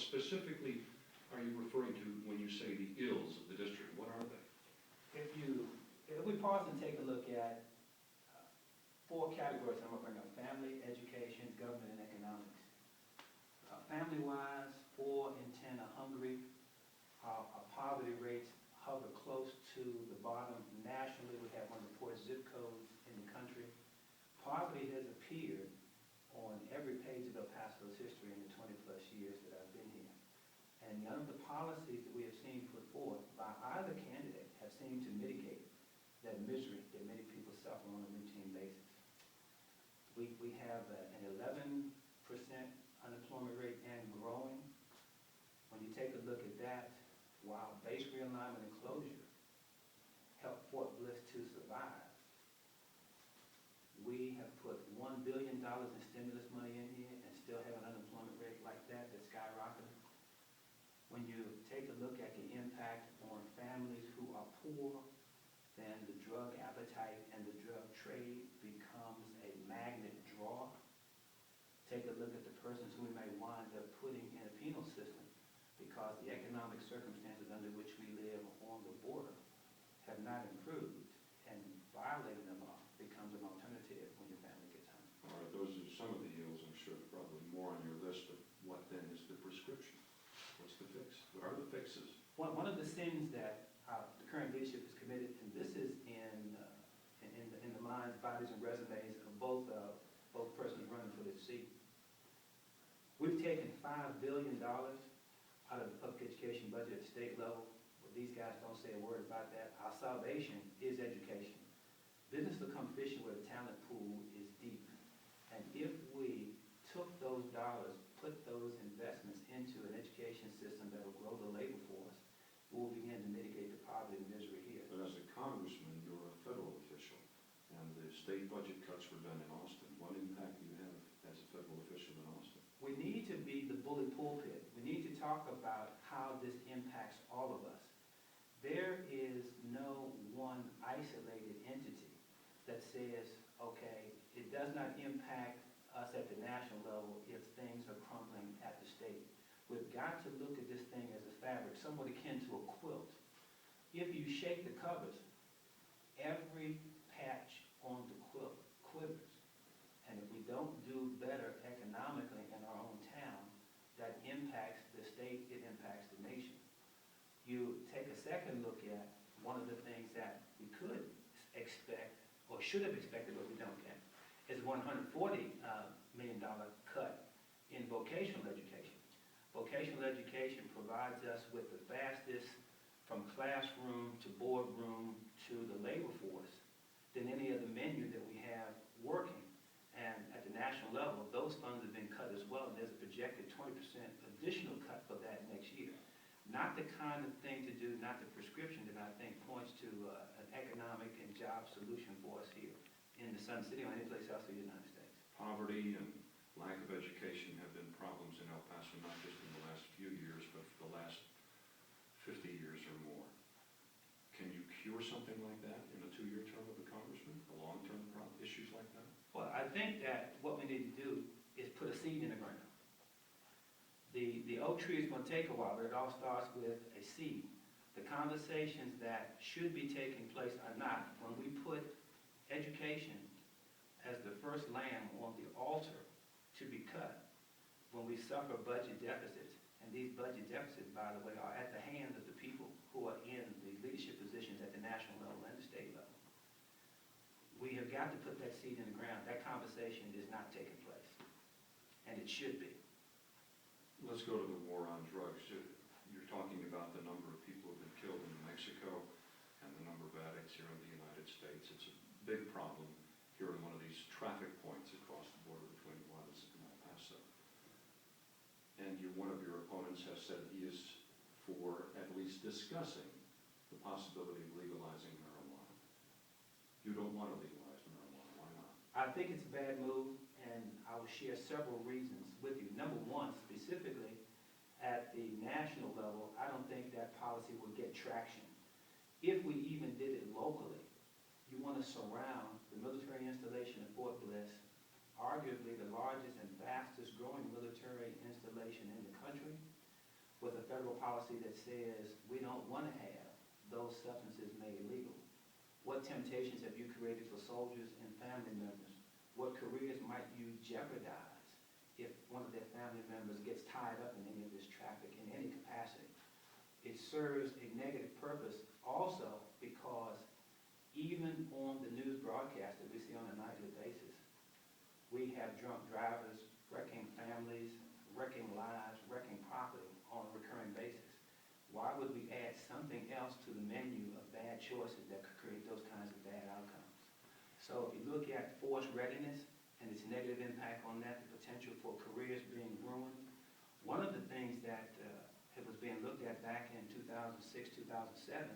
specifically are you referring to when you say the ills of the district? What are they? If we pause and take a look at four categories, I'm going to bring up: family, education, government, and economics. Family-wise, 4 in 10 are hungry. Our poverty rates hover close to the bottom. Nationally, we have one of the poorest zip codes in the country. Poverty has appeared on every page of El Paso's history in the 20-plus years that I've been here. And none of the policies that we have seen put forth by either candidate have seemed to mitigate that misery that many people suffer on a routine basis. We have an 11% unemployment rate and growing. When you take a look at that, while base realignment and closure helped Fort Bliss to survive, we have put $1 billion in stimulus money in here and still have an unemployment rate like that that's skyrocketing. When you take a look at the impact on families who are poor, then the drug appetite and the drug trade becomes a magnet draw. Take a look at the persons who we may wind up putting in a penal system because the economic circumstances under which we live on the border have not improved, and violating the law becomes an alternative when your family gets home. All right, those are some of the ills. I'm sure probably more on your list, but what then is the prescription? What's the fix? What are the fixes? One of the sins that the current leadership is committed, and this is in the minds, bodies, and resumes of both persons running for this seat. We've taken $5 billion out of the public education budget at the state level. But these guys don't say a word about that. Our salvation is education. Business will come fishing where the talent pool is deep. And if we took those dollars, put those investments into an education system that will grow the labor force, we'll begin to mitigate the poverty and misery here. But as a congressman, you're a federal official, and the state budget cuts were done in Austin. What impact do you have as a federal official in Austin? We need to be the bully pulpit. We need to talk about how this impacts all of us. There is no one isolated entity that says, okay, it does not impact us at the national level if things are crumbling at the state. We've got to look at this thing as a fabric, somewhat akin to a quilt. If you shake the covers, every patch on the quilt quivers. And if we don't do better economically in our own town, that impacts the state, it impacts the nation. You take a second look at one of the things that we could expect, or should have expected, but we don't get, is a $140 million cut in vocational education. Vocational education provides us with the fastest from classroom to boardroom to the labor force than any other menu that we have working. And at the national level, those funds have been cut as well, and there's a projected 20% additional cut for that next year. Not the kind of thing to do, not the prescription that I think points to an economic and job solution for us here in the Sun City or any place else in the United States. Poverty and lack of education have been problems in El Paso, not just in the last few years, but for the last 50 years or more. Can you cure something like that in a 2-year term of a congressman, a long-term issues like that? Well, I think that what we need to do is put a seed in the ground. The oak tree is going to take a while, but it all starts with a seed. The conversations that should be taking place are not. When we put education as the first lamb on the altar to be cut, when we suffer budget deficits, and these budget deficits, by the way, are at the hands of the people who are in the leadership positions at the national level and the state level. We have got to put that seed in the ground. That conversation is not taking place, and it should be. Let's go to the war on drugs. You're talking about the number of people who have been killed in Mexico and the number of addicts here in the United States. It's a big problem here in one of these traffic points across the border between Juarez and El Paso. And one of your opponents has said he is for at least discussing the possibility of legalizing marijuana. You don't want to legalize marijuana. Why not? I think it's a bad move, and I will share several reasons with you. Number one, specifically at the national level, I don't think that policy will get traction. If we even did it locally, you want to surround the military installation at Fort Bliss, arguably the largest and fastest growing military installation in the country. with a federal policy that says we don't want to have those substances made illegal? What temptations have you created for soldiers and family members? What careers might you jeopardize if one of their family members gets tied up in any of this traffic in any capacity? It serves a negative purpose also because even on the news broadcast that we see on a nightly basis, we have drunk drivers wrecking families, wrecking lives, wrecking property on a recurring basis. Why would we add something else to the menu of bad choices that could create those kinds of bad outcomes? So if you look at force readiness and its negative impact on that, the potential for careers being ruined, one of the things that was being looked at back in 2006, 2007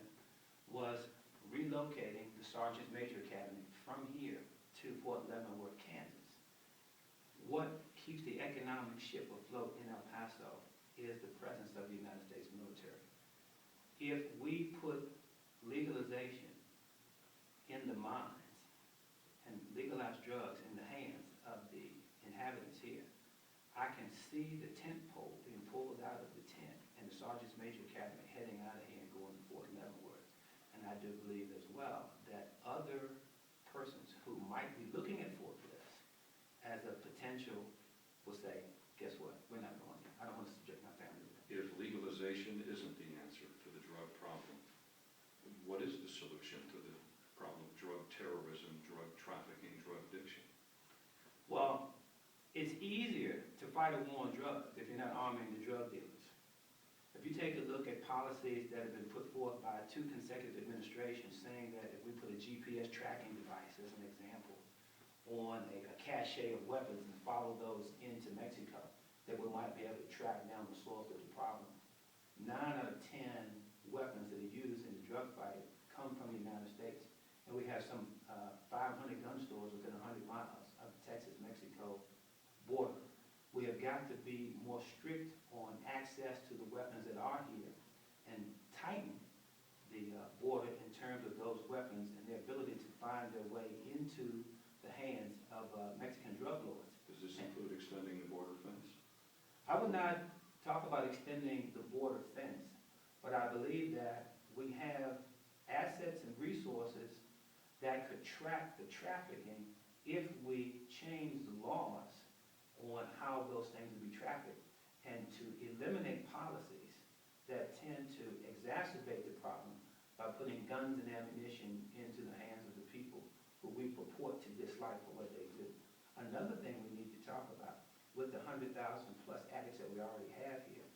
was relocating the Sergeant Major Academy from here to Fort Leavenworth, Kansas. What keeps the economic ship afloat in El Paso is the presence of the United States military. If we put legalization in the minds and legalize drugs in the hands of the inhabitants here, I can see the tent pole being pulled out of the tent and the Sergeant's Major Academy heading out of here and going to Fort Leavenworth. And I do believe as well that other persons who might be looking at Fort Bliss as a potential will say, guess what, we're not going there. I don't want to subject my family to that. If legalization isn't the answer to the drug problem, what is the solution to the problem of drug terrorism, drug trafficking, drug addiction? Well, it's easier to fight a war on drugs if you're not arming the drug dealers. If you take a look at policies that have been put forth by 2 consecutive administrations saying that if we put a GPS tracking device, as an example, on a cache of weapons and follow those into Mexico, that we might be able to track down the source of the problem. 9 out of 10 weapons that are used in the drug fight come from the United States. And we have some 500 gun stores within 100 miles of the Texas-Mexico border. We have got to be more strict on access to the weapons that are here and tighten the border in terms of those weapons and their ability to find their way into the hands of Mexican drug lords. Does this include extending the border fence? I would not talk about extending the border fence, but I believe that we have assets and resources that could track the trafficking if we change the laws on how those things will be trafficked and to eliminate policies that tend to exacerbate the problem by putting guns and ammunition into the hands of the people who we purport to dislike for what they do. Another thing we need to talk about, with the 100,000 plus addicts that we already have here,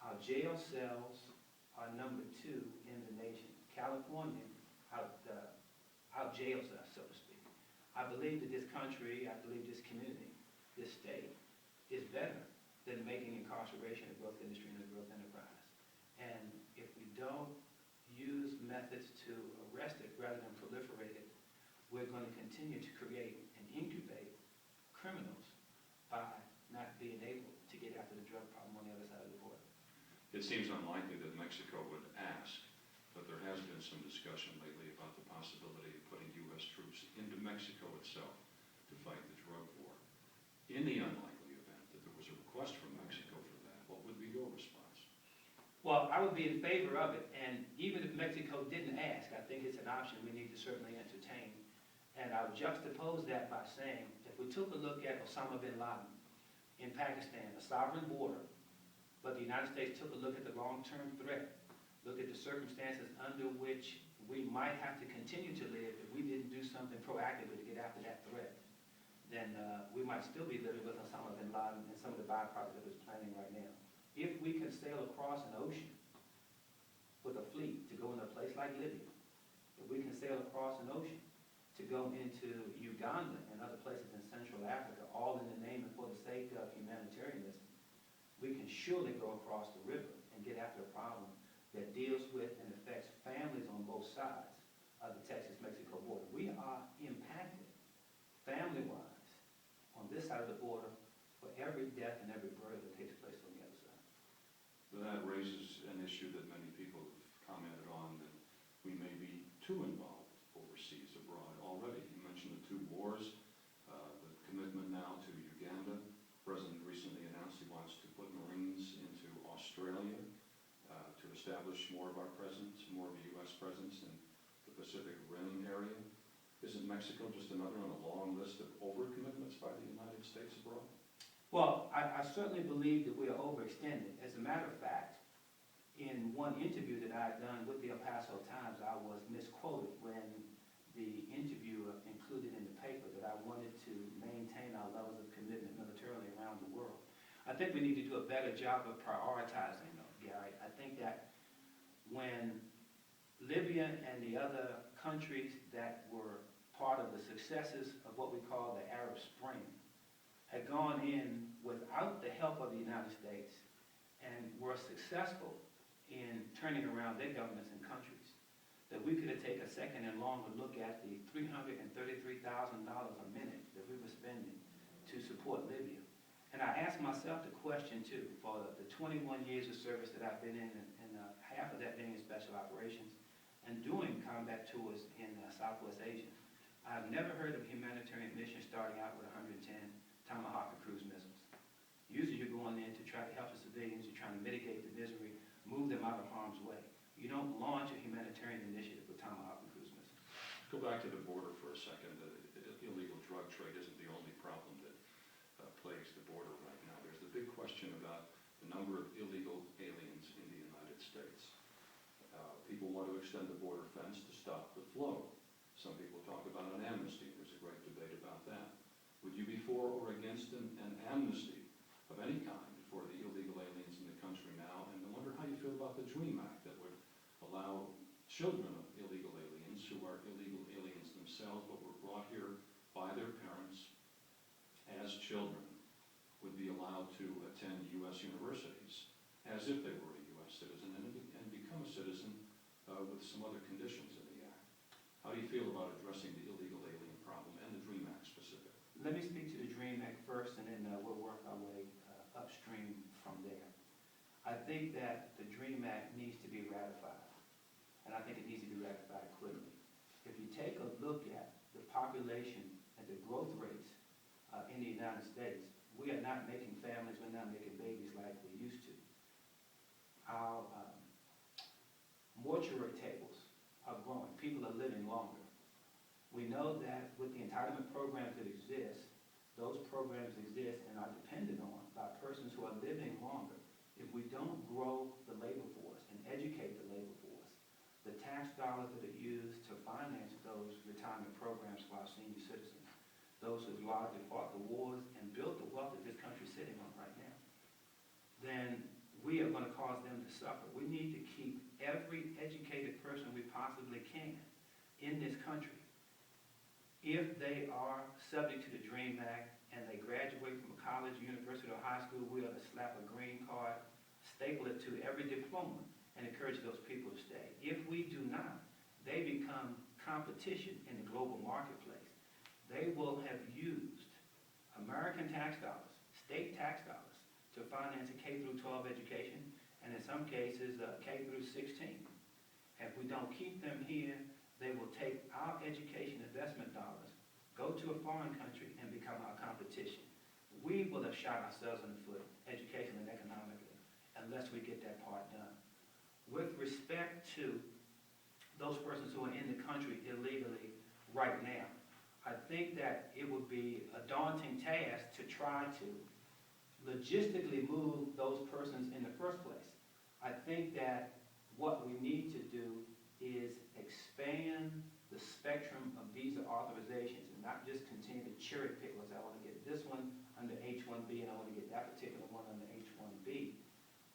our jail cells are number 2 in the nation. California out-jails us, so to speak. I believe that this country, I believe this community, this state, is better than making incarceration a growth industry and a growth enterprise. And if we don't use methods to arrest it rather than proliferate it, we're going to continue to create and incubate criminals by not being able to get after the drug problem on the other side of the border. It seems unlikely that Mexico would ask, but there has been some discussion lately about the possibility of putting U.S. troops into Mexico itself to fight the drug war. In the unlikely event that there was a request from Mexico for that, what would be your response? Well, I would be in favor of it, and even if Mexico didn't ask, I think it's an option we need to certainly entertain. And I would juxtapose that by saying, if we took a look at Osama bin Laden in Pakistan, a sovereign border, but the United States took a look at the long-term threat, look at the circumstances under which we might have to continue to live if we didn't do something proactively to get after that threat, then we might still be living with Osama bin Laden and some of the byproducts of his planning right now. If we can sail across an ocean with a fleet to go into a place like Libya, if we can sail across an ocean to go into Uganda and other places in Central Africa, all in the name and for the sake of humanitarianism, we can surely go across the river and get after a problem that deals with and affects families on both sides of the Texas-Mexico border. We are impacted, family-wise, on this side of the border for every death and every burial that takes place on the other side. But that raises an issue that many people have commented on, that we may be too involved overseas, abroad already. You mentioned the 2 wars, the commitment now to Uganda. The President recently announced he wants to put Marines into Australia. establish more of our presence, more of a U.S. presence in the Pacific Rim area? Isn't Mexico just another on a long list of overcommitments by the United States abroad? Well, I certainly believe that we are overextended. As a matter of fact, in one interview that I had done with the El Paso Times, I was misquoted when the interviewer included in the paper that I wanted to maintain our levels of commitment militarily around the world. I think we need to do a better job of prioritizing, though, Gary. I think that when Libya and the other countries that were part of the successes of what we call the Arab Spring had gone in without the help of the United States and were successful in turning around their governments and countries, that we could have taken a second and longer look at the $333,000 a minute that we were spending to support Libya. And I asked myself the question, too, for the 21 years of service that I've been in, and half of that being in special operations, and doing combat tours in Southwest Asia. I've never heard of a humanitarian mission starting out with 110 Tomahawk and cruise missiles. Usually you're going in to try to help the civilians, you're trying to mitigate the misery, move them out of harm's way. You don't launch a humanitarian initiative with Tomahawk and cruise missiles. Go back to the border for a second. The illegal drug trade isn't the only problem that plagues the border right now. There's the big question about the number of illegal aliens in the United States. People want to extend the border fence to stop the flow. Some people talk about an amnesty. There's a great debate about that. Would you be for or against an amnesty of any kind for the illegal aliens in the country now? And I wonder how you feel about the DREAM Act that would allow children of illegal aliens who are illegal aliens themselves but were brought here by their parents as children would be allowed to attend U.S. universities as if they were a U.S. citizen and become a citizen with some other conditions in the Act. How do you feel about addressing the illegal alien problem and the DREAM Act specifically? Let me speak to the DREAM Act first, and then we'll work our way upstream from there. I think that the DREAM Act needs to be ratified, and I think it needs to be ratified quickly. If you take a look at the population and the growth rates in the United States, we are not making families, we're not making babies like we used to. Our mortuary tables are growing. People are living longer. We know that with the entitlement programs that exist, those programs exist and are depended on by persons who are living longer. If we don't grow the labor force and educate the labor force, the tax dollars that are used to finance those retirement programs for our senior citizens, those who've largely fought the wars and built the wealth that this country's sitting on right now, then we are going to cause them to suffer. We need to keep every educated person we possibly can in this country. If they are subject to the DREAM Act and they graduate from a college, university, or high school, we ought to slap a green card, staple it to every diploma, and encourage those people to stay. If we do not, they become competition in the global marketplace. They will have used American tax dollars, state tax dollars, to finance a K through 12 education, and in some cases, K through 16. If we don't keep them here, they will take our education investment dollars, go to a foreign country, and become our competition. We will have shot ourselves in the foot, educationally and economically, unless we get that part done. With respect to those persons who are in the country illegally right now, I think that it would be a daunting task to try to logistically move those persons in the first place. I think that what we need to do is expand the spectrum of visa authorizations and not just continue to cherry pick. I want to get this one under H-1B and I want to get that particular one under H-1B.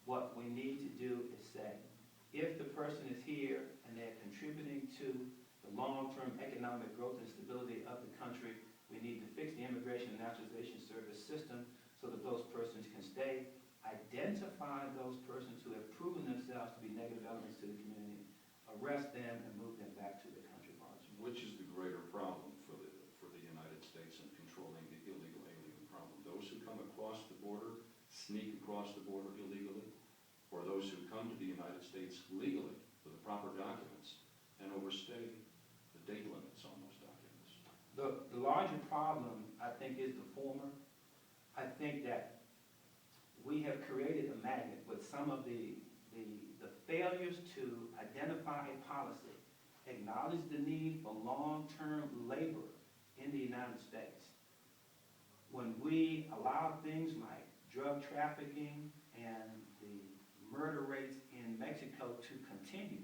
What we need to do is say, if the person is here and they're contributing to the long-term economic growth and stability of the country, we need to fix the Immigration and Naturalization Service system so that those persons can stay, identify those persons who have proven themselves to be negative elements to the community, arrest them, and move them back to their country of origin. Which is the greater problem for the United States in controlling the illegal alien problem? Those who come across the border, sneak across the border illegally, or those who come to the United States legally with the proper documents and overstay the date limits on those documents? The larger problem, I think, is the former. I think that we have created a magnet with some of the the failures to identify a policy, acknowledge the need for long-term labor in the United States. When we allow things like drug trafficking and the murder rates in Mexico to continue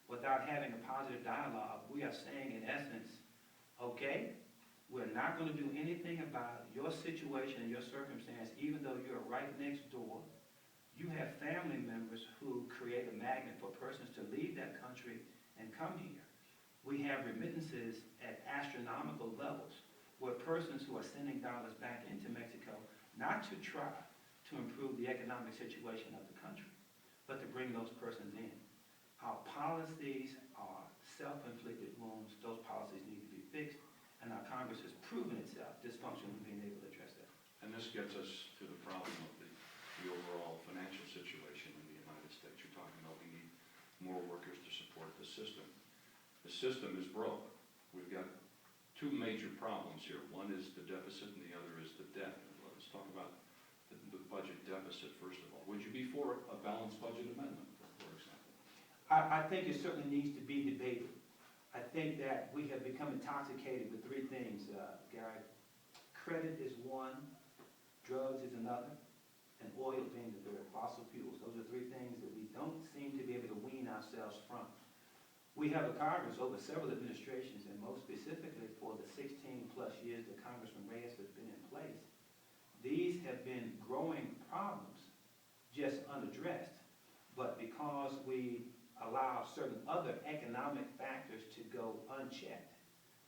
without having a positive dialogue, we are saying in essence, okay, we're not going to do anything about your situation and your circumstance, even though you're right next door. You have family members who create a magnet for persons to leave that country and come here. We have remittances at astronomical levels where persons who are sending dollars back into Mexico, not to try to improve the economic situation of the country, but to bring those persons in. Our policies are self-inflicted wounds. Those policies need to be fixed, and our Congress has proven itself dysfunctional in being able to address that. And this gets us to the problem of the overall financial situation in the United States. You're talking about we need more workers to support the system. The system is broke. We've got two major problems here. One is the deficit and the other is the debt. Let's talk about the budget deficit first of all. Would you be for a balanced budget amendment, for example? I think it certainly needs to be debated. I think that we have become intoxicated with three things, Gary. Credit is one, drugs is another, and oil being the third, fossil fuels. Those are three things that we don't seem to be able to wean ourselves from. We have a Congress over several administrations, and most specifically for the 16-plus years that Congressman Reyes has been in place. These have been growing problems, just unaddressed, but because we allow certain other economic factors to go unchecked,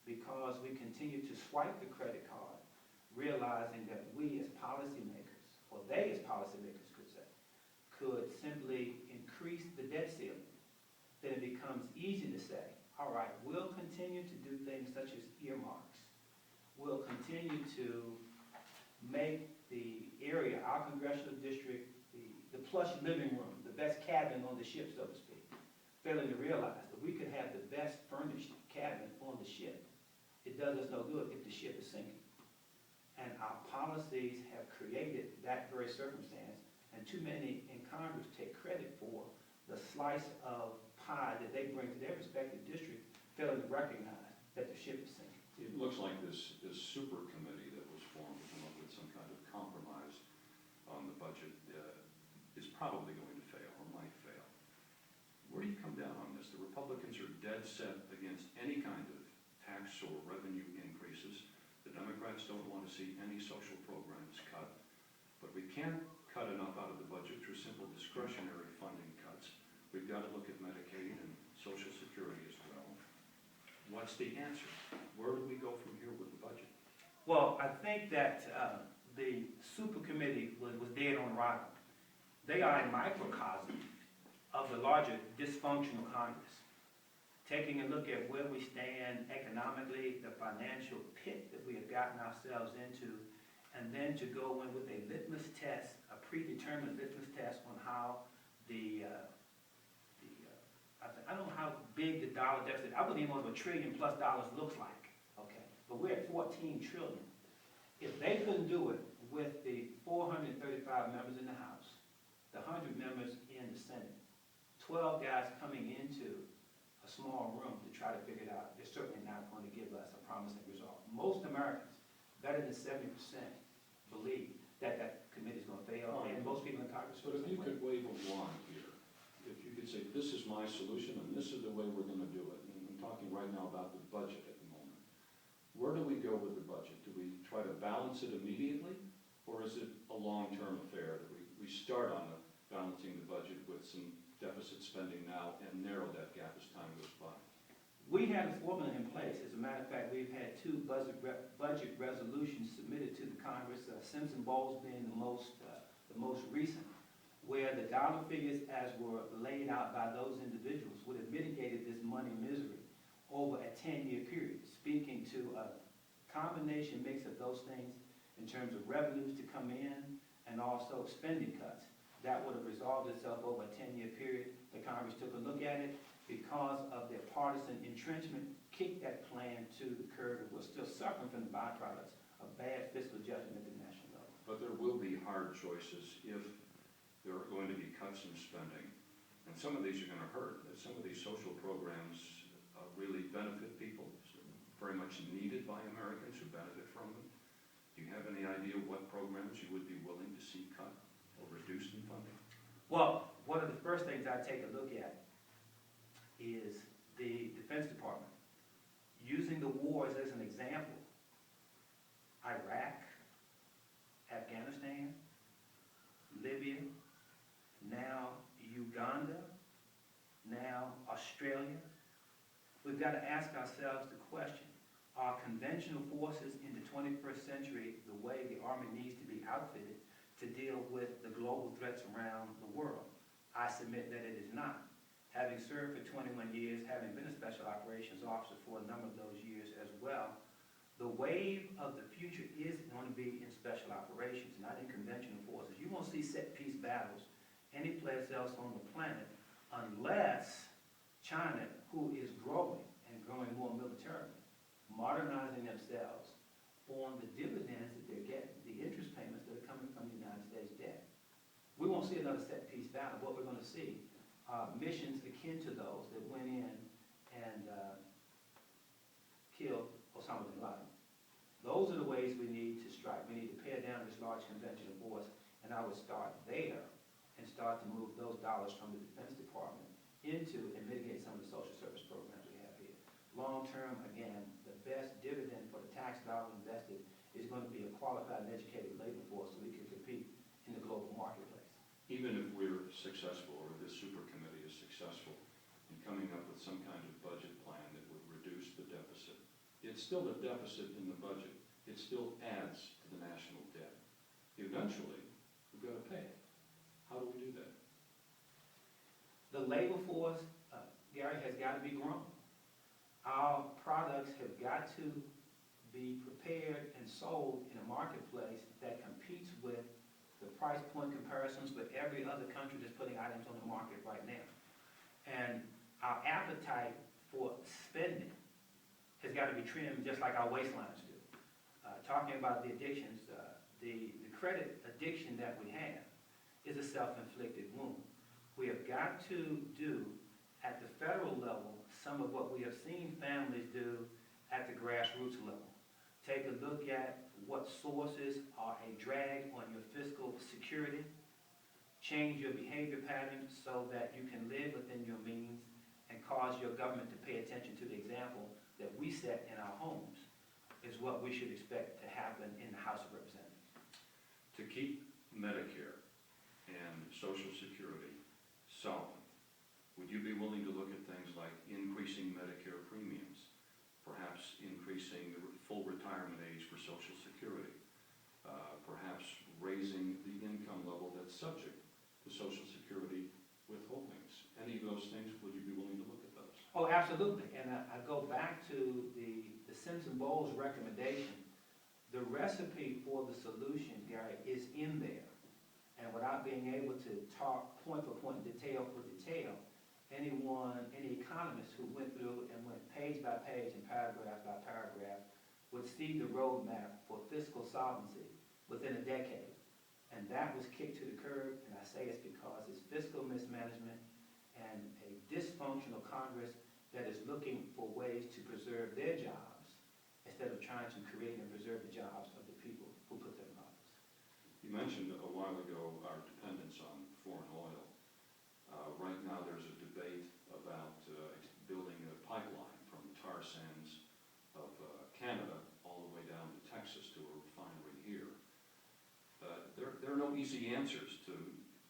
because we continue to swipe the credit card, realizing that we as policymakers, or they as policymakers could say, could simply increase the debt ceiling, then it becomes easy to say, all right, we'll continue to do things such as earmarks. We'll continue to make the area, our congressional district, the plush living room, the best cabin on the ship, so to speak, failing to realize that we could have the best furnished cabin on the ship. It does us no good if the ship is sinking. And our policies have created that very circumstance, and too many in Congress take credit for the slice of pie that they bring to their respective district, failing to recognize that the ship is sinking. It looks like this super committee that was formed to come up with some kind of compromise on the budget is probably going to fail or might fail. Where do you come down on this? The Republicans are dead set against any kind of tax or revenue increases. The Democrats don't want to see any social programs cut, but we can't cut enough out of the budget through simple discretionary funding cuts. We've got to look at Medicaid and Social Security as well. What's the answer? Where do we go from here with the budget? Well, I think that the super committee was dead on arrival. They are a microcosm of the larger dysfunctional Congress. Taking a look at where we stand economically, the financial pit that we have gotten ourselves into, and then to go in with a litmus test, a predetermined litmus test on how I don't know how big the dollar deficit, I wouldn't even know what $1 trillion+ looks like, okay? But we're at $14 trillion. If they couldn't do it with the 435 members in the House, the 100 members in the Senate, 12 guys coming into a small room to try to figure it out, they're certainly not going to give us a promising result. Most Americans, better than 70%, believe that that committee is going to fail, and most people in Congress. But if you could wave a wand here, if you could say, this is my solution and this is the way we're going to do it, and I'm talking right now about the budget at the moment, where do we go with the budget? Do we try to balance it immediately, or is it a long-term affair that we start on balancing the budget with some deficit spending now and narrow that gap as time goes by? We have a formula in place. As a matter of fact, we've had two budget resolutions submitted to the Congress, Simpson Bowles being the most recent, where the dollar figures as were laid out by those individuals would have mitigated this money misery over a 10-year period, speaking to a combination mix of those things in terms of revenues to come in and also spending cuts. That would have resolved itself over a 10-year period. The Congress took a look at it, because of their partisan entrenchment, kicked that plan to the curb, and we're still suffering from the byproducts of bad fiscal judgment at the national level. But there will be hard choices if there are going to be cuts in spending And some of these are gonna hurt. Some of these social programs really benefit people, very much needed by Americans who benefit from them. Do you have any idea what programs you would be willing to see cut or reduced in funding? Well, one of the first things I take a look at is the Defense Department. Using the wars as an example, Iraq, Afghanistan, Libya, now Uganda, now Australia. We've got to ask ourselves the question, are conventional forces in the 21st century the way the Army needs to be outfitted to deal with the global threats around the world? I submit that it is not. Having served for 21 years, having been a special operations officer for a number of those years as well, the wave of the future is going to be in special operations, not in conventional forces. You won't see set-piece battles anyplace else on the planet unless China, who is growing and growing more militarily, modernizing themselves on the dividends that they're getting, the interest payments that are coming from the United States debt. We won't see another set-piece battle. What we're going to see are missions akin to those that went in and killed Osama bin Laden. Those are the ways we need to strike. We need to pare down this large conventional force, and I would start there and start to move those dollars from the Defense Department into and mitigate some of the social service programs we have here. Long term, again, the best dividend for the tax dollar invested is going to be a qualified and educated labor force so we can compete in the global marketplace. Even if we're successful, or this super committee is successful in coming up with some kind of budget plan that would reduce the deficit, it's still a deficit in the budget. It still adds to the national debt. Eventually, we've got to pay it. How do we do that? The labor force, Gary, has got to be grown. Our products have got to be prepared and sold in a marketplace that competes with the price point comparisons with every other country that's putting items on the market right now. And our appetite for spending has got to be trimmed just like our waistlines do. Talking about the addictions, the credit addiction that we have is a self-inflicted wound. We have got to do at the federal level some of what we have seen families do at the grassroots level. Take a look at what sources are a drag on your fiscal security. Change your behavior patterns so that you can live within your means and cause your government to pay attention to the example that we set in our homes is what we should expect to happen in the House of Representatives. To keep Medicare and Social Security solvent, would you be willing to look at things like increasing Medicare premiums, perhaps increasing the full retirement age for Social Security, perhaps raising the income level that's subject to Social Security withholdings? Any of those things, would you be willing to look at those? Oh, absolutely. And I go back to the Simpson-Bowles recommendation. The recipe for the solution, Gary, is in there. And without being able to talk point for point, detail for detail, any economist who went through and went page by page and paragraph by paragraph would see the roadmap for fiscal solvency within a decade. And that was kicked to the curb, and I say it's because it's fiscal mismanagement and a dysfunctional Congress that is looking for ways to preserve their jobs instead of trying to create and preserve the jobs of the people who put them in office. You mentioned a while ago our dependence on foreign oil. Right now there's a debate about building a pipeline from tar sands of Canada all the way down to Texas to a refinery here. There are no easy answers to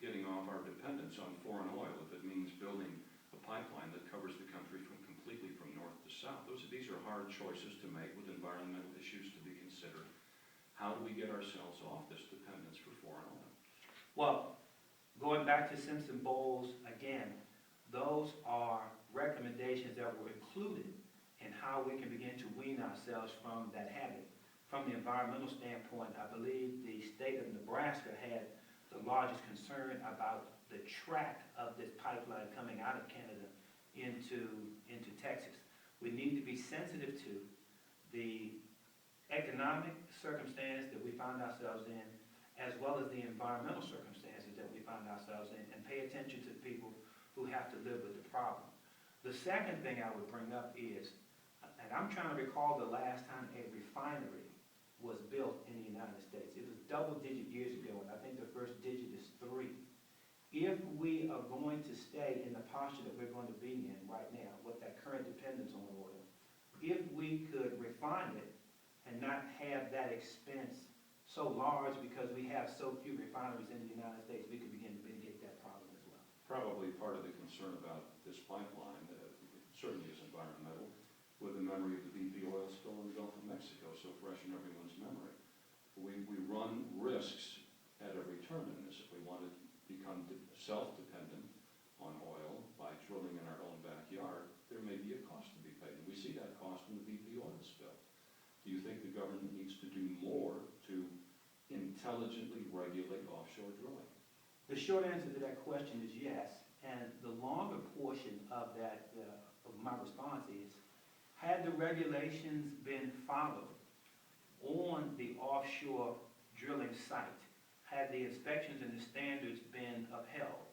getting off our dependence on foreign oil if it means building a pipeline that covers the country completely from north to south. These are hard choices to make with environmental issues to be considered. How do we get ourselves off this dependence for foreign oil? Well, going back to Simpson-Bowles again, those are recommendations that were included in how we can begin to wean ourselves from that habit. From the environmental standpoint, I believe the state of Nebraska had the largest concern about the track of this pipeline coming out of Canada into Texas. We need to be sensitive to the economic circumstance that we find ourselves in, as well as the environmental circumstances that we find ourselves in, and pay attention to the people who have to live with the problem. The second thing I would bring up is, and I'm trying to recall the last time a refinery was built in the United States. It was double-digit years ago, and I think the first digit is 3. If we are going to stay in the posture that we're going to be in right now, with that current dependence on oil, if we could refine it and not have that expense so large because we have so few refineries in the United States, we could begin to mitigate that problem as well. Probably part of the concern about this pipeline certainly is environmental, with the memory of the BP oil spill in the Gulf of Mexico so fresh in everyone's memory. We run risks at every turn in this. If we want to become self-dependent on oil by drilling in our own backyard, there may be a cost to be paid. And we see that cost in the BP oil spill. Do you think the government needs to do more to intelligently regulate offshore drilling? The short answer to that question is yes, and the longer portion of that, of my response is, had the regulations been followed on the offshore drilling site, had the inspections and the standards been upheld,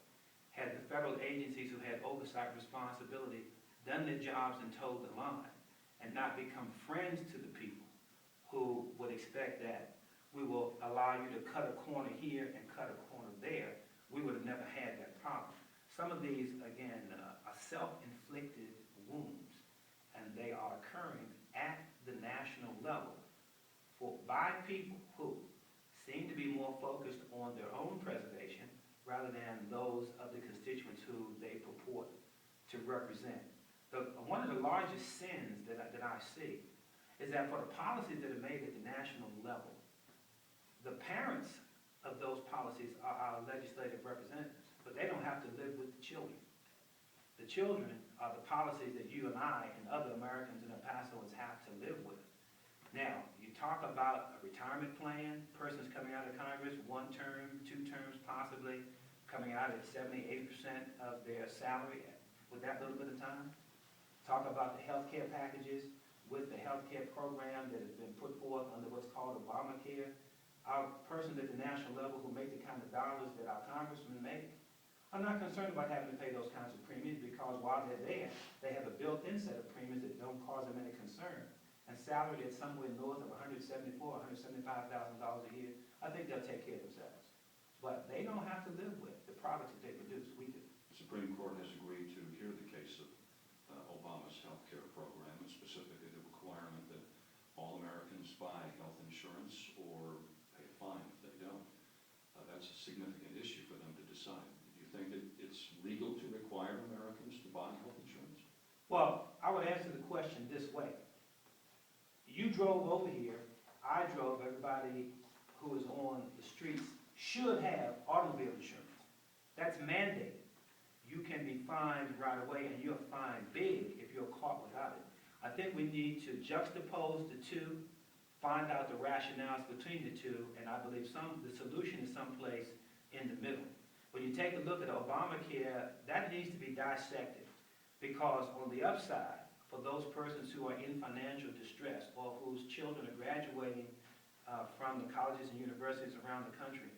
had the federal agencies who had oversight responsibility done their jobs and toed the line, and not become friends to the people who would expect that we will allow you to cut a corner here and cut a corner there, we would have never had that problem. Some of these, again, are self-inflicted wounds, and they are occurring at the national level by people who seem to be more focused on their own preservation rather than those of the constituents who they purport to represent. One of the largest sins that I see is that for the policies that are made at the national level, the parents of those policies are our legislative representatives, but they don't have to live with the children. The children are the policies that you and I and other Americans in El Pasoans have to live with. Now, you talk about a retirement plan, persons coming out of Congress, 1 term, 2 terms possibly, coming out at 70, 80% of their salary with that little bit of time. Talk about the health care packages with the health care program that has been put forth under what's called Obamacare. Our persons at the national level who make the kind of dollars that our congressmen make are not concerned about having to pay those kinds of premiums because while they're there, they have a built-in set of premiums that don't cause them any concern. And salary at somewhere north of $174,000, $175,000 a year, I think they'll take care of themselves. But they don't have to live with the products that they produce. We do. The Supreme Court has agreed to hear the case of Obama's health care program, and specifically the requirement that all Americans buy health insurance or pay a fine if they don't. That's a significant issue for them to decide. Do you think that it's legal to require Americans to buy health insurance? Well, I would answer the question this way. You drove over here, I drove, everybody who is on the streets should have automobile insurance. That's mandated. You can be fined right away, and you're fined big if you're caught without it. I think we need to juxtapose the two, find out the rationales between the two, and I believe the solution is someplace in the middle. When you take a look at Obamacare, that needs to be dissected, because on the upside, for those persons who are in financial distress or whose children are graduating from the colleges and universities around the country,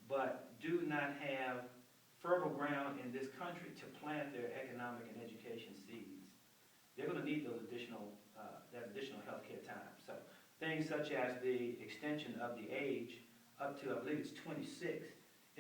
but do not have fertile ground in this country to plant their economic and education seeds, they're going to need those that additional health care time. So things such as the extension of the age up to, I believe it's 26,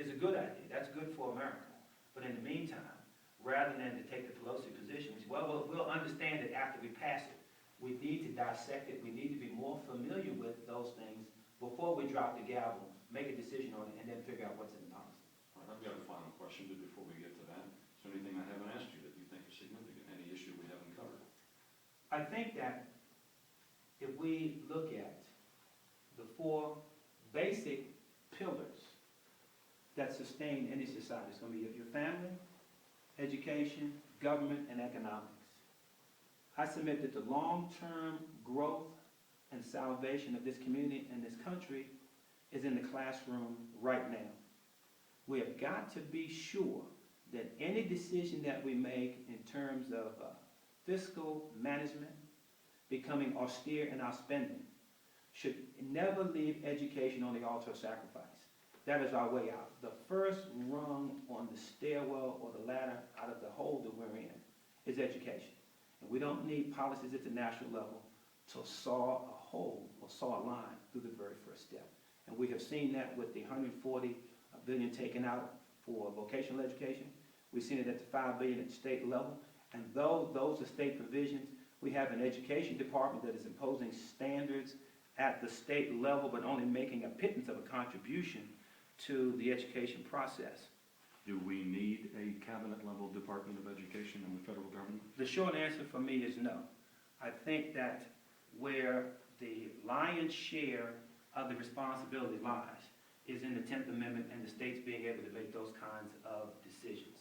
is a good idea. That's good for America. But in the meantime, rather than to take the Pelosi position, we say, well, we'll understand it after we pass it. We need to dissect it. We need to be more familiar with those things before we drop the gavel, make a decision on it, and then figure out what's in the policy. All right, I've got a final question, but before we get to that, is there anything I haven't asked you that you think is significant? Any issue we haven't covered? I think that if we look at the 4 basic pillars that sustain any society, it's going to be your family, education, government, and economics. I submit that the long-term growth and salvation of this community and this country is in the classroom right now. We have got to be sure that any decision that we make in terms of fiscal management, becoming austere in our spending, should never leave education on the altar of sacrifice. that is our way out. The first rung on the stairwell or the ladder out of the hole that we're in is education. And we don't need policies at the national level to saw a hole or saw a line through the very first step. And we have seen that with the $140 billion taken out for vocational education. We've seen it at the $5 billion at the state level. And though those are state provisions, we have an education department that is imposing standards at the state level, but only making a pittance of a contribution to the education process. Do we need a cabinet-level Department of Education in the federal government? The short answer for me is no. I think that where the lion's share of the responsibility lies is in the 10th Amendment and the states being able to make those kinds of decisions.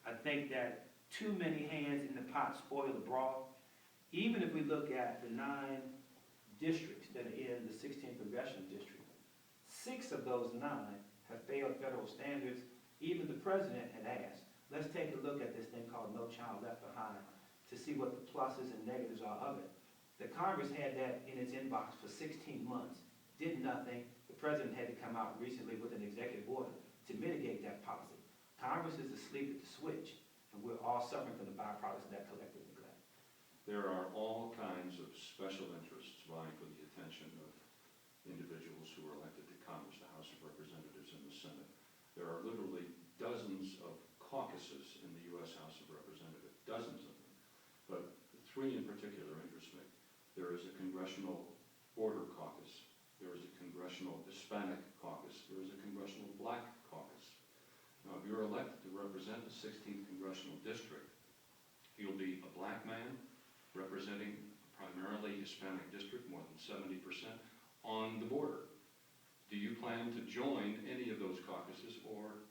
I think that too many hands in the pot spoil the broth. Even if we look at the 9 districts that are in the 16th congressional district, 6 of those 9 have failed federal standards. Even the president had asked, let's take a look at this thing called No Child Left Behind to see what the pluses and negatives are of it. The Congress had that in its inbox for 16 months, did nothing. The president had to come out recently with an executive order to mitigate that policy. Congress is asleep at the switch, and we're all suffering from the byproducts of that collective neglect. There are all kinds of special interests vying for the attention of individuals who are elected to Congress, the House of Representatives, and the Senate. There are literally dozens of caucuses in the U.S. House of Representatives, dozens of them, but 3 in particular interest me. There is a Congressional Border Caucus. There is a Congressional Hispanic Caucus. There is a Congressional Black Caucus. Now, if you're elected to represent the 16th Congressional District, you'll be a black man representing a primarily Hispanic district, more than 70%, on the border. Do you plan to join any of those caucuses or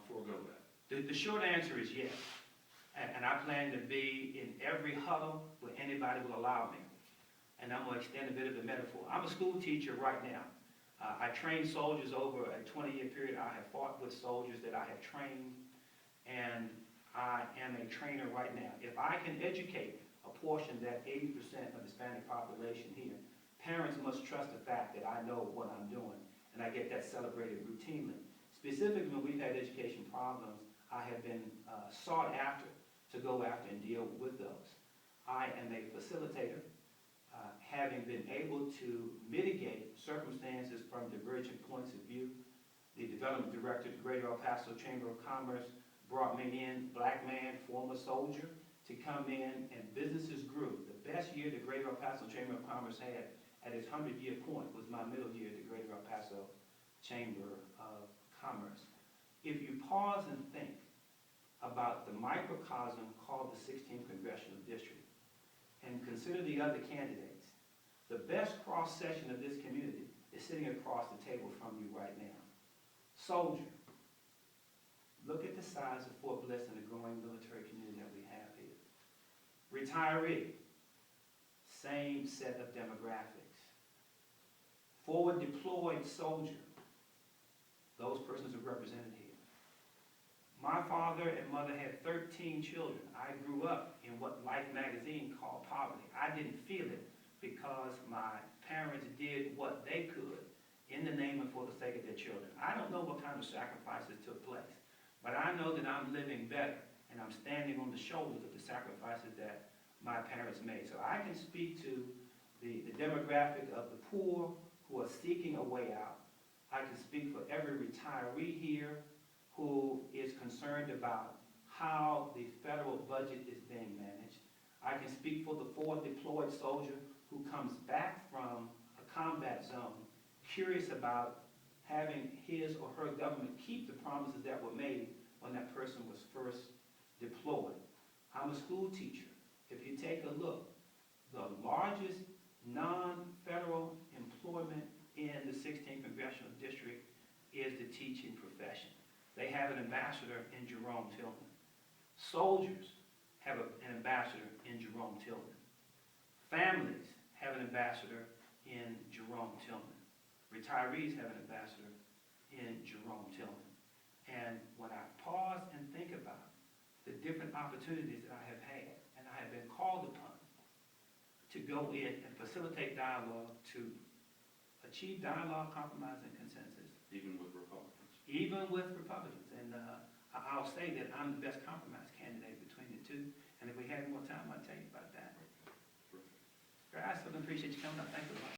forego that? The short answer is yes. And I plan to be in every huddle where anybody will allow me. And I'm going to extend a bit of the metaphor. I'm a school teacher right now. I train soldiers over a 20-year period. I have fought with soldiers that I have trained, and I am a trainer right now. If I can educate a portion, that 80% of the Hispanic population here, parents must trust the fact that I know what I'm doing, and I get that celebrated routinely. Specifically, when we've had education problems, I have been sought after to go after and deal with those. I am a facilitator, having been able to mitigate circumstances from divergent points of view. The development director of the Greater El Paso Chamber of Commerce brought me in, black man, former soldier, to come in, and businesses grew. The best year the Greater El Paso Chamber of Commerce had at its 100-year point was my middle year at the Greater El Paso Chamber of Commerce. If you pause and think about the microcosm called the 16th Congressional District and consider the other candidates, the best cross-section of this community is sitting across the table from you right now. Soldier. Look at the size of Fort Bliss and the growing military community that we have here. Retiree. Same set of demographics. Forward deployed soldier. Those persons are represented here. My father and mother had 13 children. I grew up in what Life magazine called poverty. I didn't feel it because my parents did what they could in the name and for the sake of their children. I don't know what kind of sacrifices took place, but I know that I'm living better and I'm standing on the shoulders of the sacrifices that my parents made. So I can speak to the demographic of the poor who are seeking a way out. I can speak for every retiree here who is concerned about how the federal budget is being managed. I can speak for the forward deployed soldier who comes back from a combat zone, curious about having his or her government keep the promises that were made when that person was first deployed. I'm a school teacher. If you take a look, the largest non-federal employment in the 16th Congressional District is the teaching profession. They have an ambassador in Jerome Tilghman. Soldiers have an ambassador in Jerome Tilghman. Families have an ambassador in Jerome Tilghman. Retirees have an ambassador in Jerome Tilghman. And when I pause and think about the different opportunities that I have had, and I have been called upon to go in and facilitate dialogue, to achieve dialogue, compromise, and consensus. even with Republicans. And I'll say that I'm the best compromise candidate between the two. And if we had more time, I'd tell you about that. Terrific. I certainly appreciate you coming up. Thank you a lot.